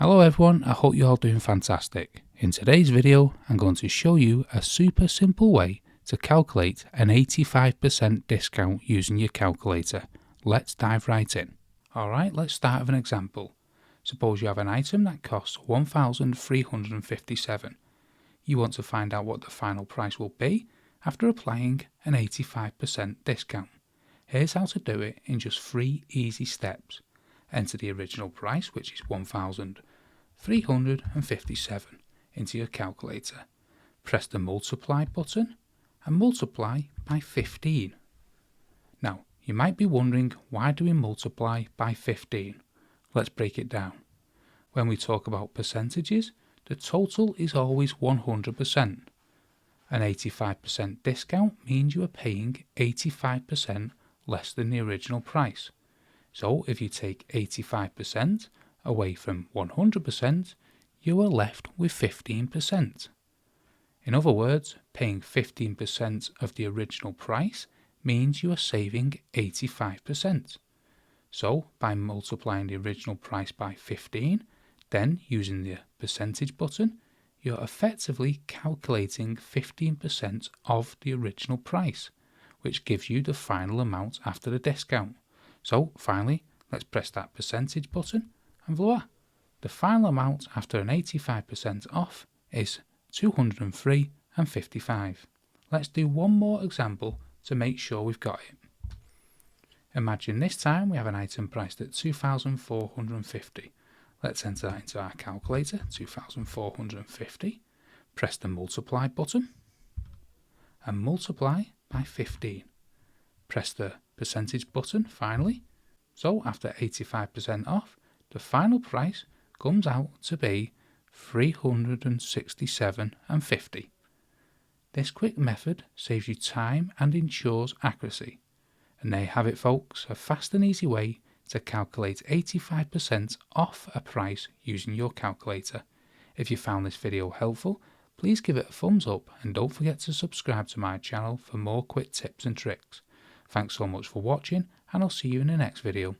Hello everyone, I hope you're all doing fantastic. In today's video, I'm going to show you a super simple way to calculate an 85% discount using your calculator. Let's dive right in. Alright, let's start with an example. Suppose you have an item that costs $1,357. You want to find out what the final price will be after applying an 85% discount. Here's how to do it in just 3 easy steps. Enter the original price, which is $1,357, into your calculator. Press the multiply button and multiply by 15. Now, you might be wondering, why do we multiply by 15? Let's break it down. When we talk about percentages, the total is always 100%. An 85% discount means you are paying 85% less than the original price. So if you take 85% away from 100%, you are left with 15%. In other words, paying 15% of the original price means you are saving 85%. So by multiplying the original price by 15, then using the percentage button, you're effectively calculating 15% of the original price, which gives you the final amount after the discount. So finally, let's press that percentage button and voila! The final amount after an 85% off is $203.55. Let's do one more example to make sure we've got it. Imagine this time we have an item priced at $2,450. Let's enter that into our calculator, 2,450. Press the multiply button and multiply by 15. Press the percentage button finally. So after 85% off, the final price comes out to be $367.50. This quick method saves you time and ensures accuracy. And there you have it, folks, a fast and easy way to calculate 85% off a price using your calculator. If you found this video helpful, please give it a thumbs up and don't forget to subscribe to my channel for more quick tips and tricks. Thanks so much for watching, and I'll see you in the next video.